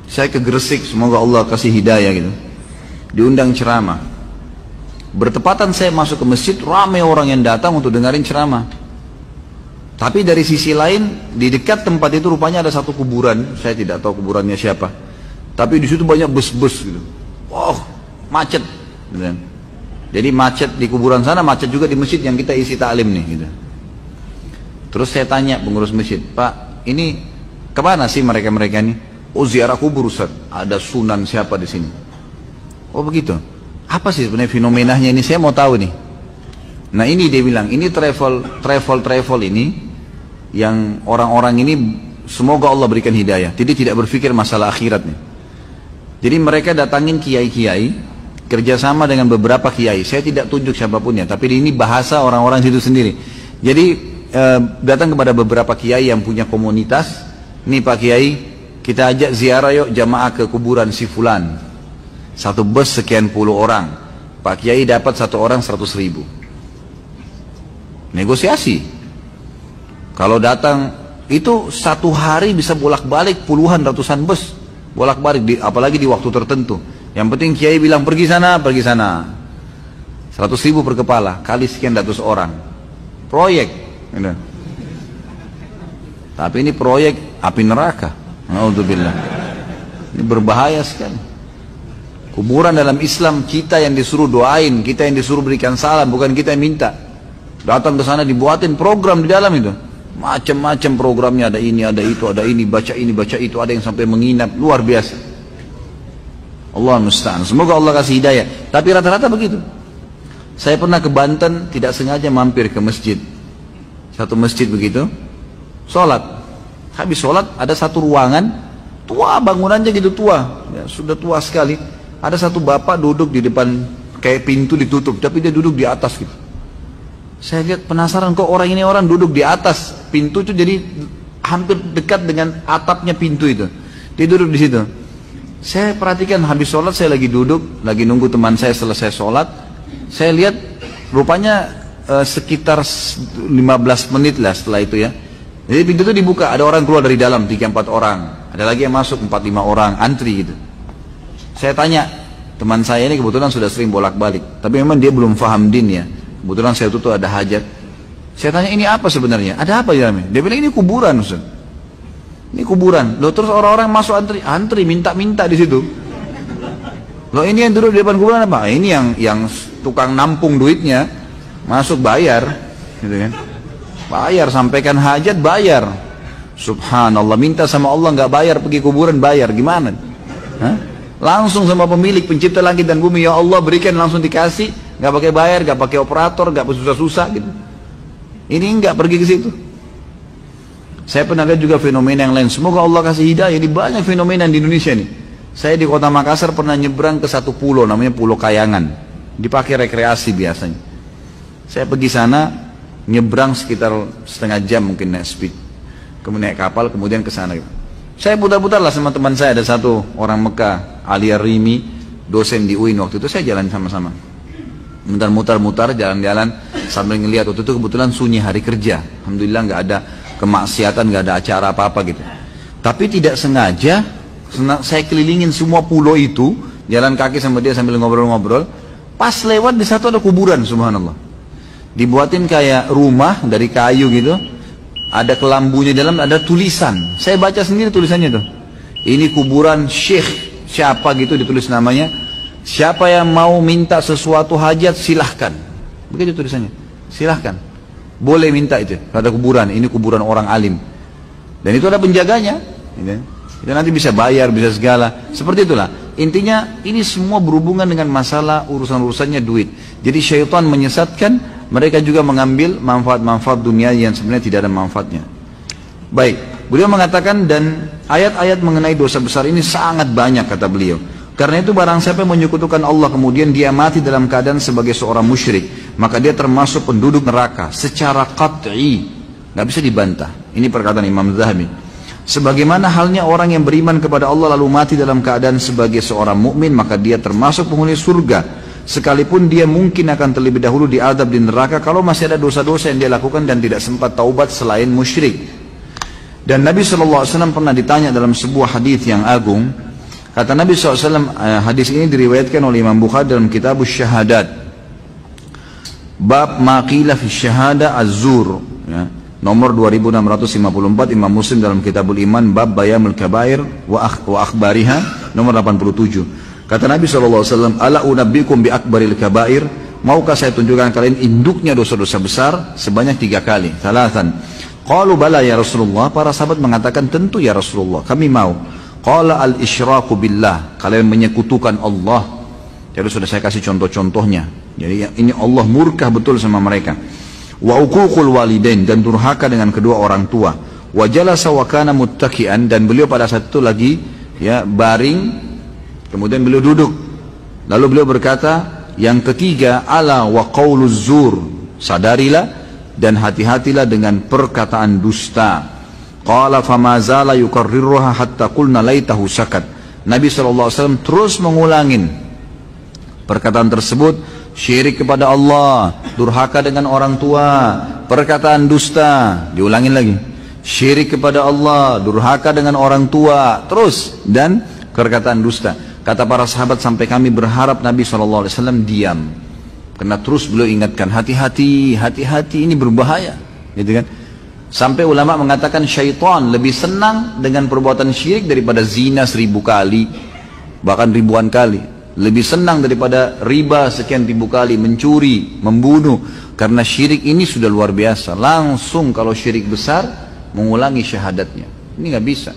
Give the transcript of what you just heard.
Saya ke Gresik, semoga Allah kasih hidayah gitu. Diundang ceramah. Bertepatan saya masuk ke masjid, ramai orang yang datang untuk dengerin ceramah. Tapi dari sisi lain, di dekat tempat itu rupanya ada satu kuburan. Saya tidak tahu kuburannya siapa. Tapi di situ banyak bus-bus gitu. Wow, macet. Jadi macet di kuburan sana, macet juga di masjid yang kita isi taklim nih gitu. Terus saya tanya pengurus masjid, Pak, ini kemana sih mereka-mereka ini? Oh, ziarah kubur Ustaz. Ada sunan siapa di sini? Oh begitu. Apa sih sebenarnya fenomenanya ini? Saya mau tahu nih. Nah ini dia bilang, ini travel ini yang orang-orang ini semoga Allah berikan hidayah. Jadi tidak berpikir masalah akhirat nih. Jadi mereka datangin kiai-kiai, kerjasama dengan beberapa kiai. Saya tidak tunjuk siapapun ya, tapi ini bahasa orang-orang situ sendiri. Jadi datang kepada beberapa kiai yang punya komunitas. Nih Pak Kiai, kita ajak ziarah yuk jamaah ke kuburan si fulan. Satu bus sekian puluh orang. Pak Kiai dapat satu orang 100.000. Negosiasi. Kalau datang itu satu hari bisa bolak-balik puluhan ratusan bus bolak-balik, apalagi di waktu tertentu. Yang penting Kiai bilang pergi sana 100.000 per kepala kali sekian ratus orang. Proyek gitu. Tapi ini proyek api neraka. Alhamdulillah. Ini berbahaya sekali. Kuburan dalam Islam kita yang disuruh doain, kita yang disuruh berikan salam, bukan kita yang minta. Datang ke sana dibuatin program di dalam itu. Macam-macam programnya, ada ini, ada itu, ada ini, baca itu, ada yang sampai menginap, luar biasa. Allah musta'an. Semoga Allah kasih hidayah. Tapi rata-rata begitu. Saya pernah ke Banten, tidak sengaja mampir ke masjid. Satu masjid begitu, sholat. Habis sholat ada satu ruangan, tua bangunannya gitu tua, ya, sudah tua sekali. Ada satu bapak duduk di depan, kayak pintu ditutup, tapi dia duduk di atas gitu. Saya lihat penasaran, kok orang ini orang duduk di atas pintu itu, jadi hampir dekat dengan atapnya pintu itu. Dia duduk di situ. Saya perhatikan habis sholat, saya lagi duduk, lagi nunggu teman saya selesai sholat. Saya lihat rupanya sekitar 15 menit lah setelah itu ya. Jadi pintu itu dibuka, ada orang keluar dari dalam 3-4 orang, ada lagi yang masuk 4-5 orang, antri gitu. Saya tanya, teman saya ini kebetulan sudah sering bolak-balik, tapi memang dia belum paham din ya. Kebetulan saya tuh ada hajat. Saya tanya, ini apa sebenarnya? Ada apa di dalamnya? Dia bilang ini kuburan Ustaz. Ini kuburan. Loh, terus orang-orang masuk antri minta-minta di situ. Loh, ini yang duduk di depan kuburan apa? Ini yang tukang nampung duitnya masuk bayar, gitu kan? Bayar, sampaikan hajat bayar. Subhanallah, minta sama Allah nggak bayar, pergi kuburan bayar, gimana? Hah? Langsung sama pemilik pencipta langit dan bumi, ya Allah berikan, langsung dikasih, nggak pakai bayar, nggak pakai operator, nggak susah-susah gitu. Ini nggak pergi ke situ. Saya pernah lihat juga fenomena yang lain. Semoga Allah kasih hidayah. Ini banyak fenomena di Indonesia nih. Saya di kota Makassar pernah nyebrang ke satu pulau, namanya Pulau Kayangan. Dipakai rekreasi biasanya. Saya pergi sana, nyebrang sekitar setengah jam mungkin naik speed, kemudian naik kapal, kemudian ke sana. Saya putar-putar lah sama teman saya, ada satu orang Mekah, Alia Rimi, dosen di UIN waktu itu. Saya jalan sama-sama, mutar-mutar jalan-jalan sambil ngelihat. Waktu itu kebetulan sunyi hari kerja, alhamdulillah nggak ada kemaksiatan, nggak ada acara apa-apa gitu. Tapi tidak sengaja saya kelilingin semua pulau itu, jalan kaki sama dia sambil ngobrol-ngobrol. Pas lewat di satu ada kuburan, subhanallah. Dibuatin kayak rumah dari kayu gitu, ada kelambunya di dalam, ada tulisan. Saya baca sendiri tulisannya tuh. Ini kuburan Syekh siapa gitu, ditulis namanya. Siapa yang mau minta sesuatu hajat silahkan. Begitu tulisannya. Silahkan. Boleh minta itu. Ada kuburan, ini kuburan orang alim. Dan itu ada penjaganya. Itu nanti bisa bayar, bisa segala. Seperti itulah. Intinya ini semua berhubungan dengan masalah urusan-urusannya duit. Jadi syaitan menyesatkan, mereka juga mengambil manfaat-manfaat dunia yang sebenarnya tidak ada manfaatnya. Baik, beliau mengatakan, dan ayat-ayat mengenai dosa besar ini sangat banyak kata beliau. Karena itu barang siapa yang menyekutukan Allah kemudian dia mati dalam keadaan sebagai seorang musyrik, maka dia termasuk penduduk neraka secara qat'i, nggak bisa dibantah. Ini perkataan Imam Zahabi. Sebagaimana halnya orang yang beriman kepada Allah lalu mati dalam keadaan sebagai seorang mukmin, maka dia termasuk penghuni surga, sekalipun dia mungkin akan terlebih dahulu diadab di neraka kalau masih ada dosa-dosa yang dia lakukan dan tidak sempat taubat selain musyrik. Dan Nabi SAW pernah ditanya dalam sebuah hadis yang agung, Kata Nabi SAW, hadis ini diriwayatkan oleh Imam Bukhari dalam kitab Syahadat. Bab maqila fi syahada az-zur. Ya. Nomor 2654, Imam Muslim dalam Kitabul Iman, bab bayamul kabair wa akhbariha, nomor 87. Kata Nabi SAW, ala unabbikum bi akbaril kabair, maukah saya tunjukkan kalian induknya dosa-dosa besar sebanyak 3 kali, thalathan. Qalu bala ya Rasulullah, para sahabat mengatakan tentu ya Rasulullah, kami mau. Qala al-isyraku billah, kalian menyekutukan Allah. Jadi sudah saya kasih contoh-contohnya. Jadi ini Allah murka betul sama mereka. Wa uququl walidain, dan durhaka dengan kedua orang tua. Wa jalasa wa kana muttaki'an, dan beliau pada saat itu lagi ya baring, kemudian beliau duduk. Lalu beliau berkata, yang ketiga, ala wa qauluz zur, sadarilah dan hati-hatilah dengan perkataan dusta. Qala fama zala yukarriruha hatta qulna laitahu sakat. Nabi SAW terus mengulangin perkataan tersebut, syirik kepada Allah, durhaka dengan orang tua, perkataan dusta, diulangin lagi. Syirik kepada Allah, durhaka dengan orang tua, terus, dan perkataan dusta. Kata para sahabat sampai kami berharap Nabi SAW diam. Karena terus beliau ingatkan, hati-hati, hati-hati, ini berbahaya. Gitu kan? Sampai ulama mengatakan syaitan lebih senang dengan perbuatan syirik daripada zina 1000 kali, bahkan ribuan kali. Lebih senang daripada riba sekian ribu kali, mencuri, membunuh. Karena syirik ini sudah luar biasa. Langsung kalau syirik besar, mengulangi syahadatnya. Ini nggak bisa.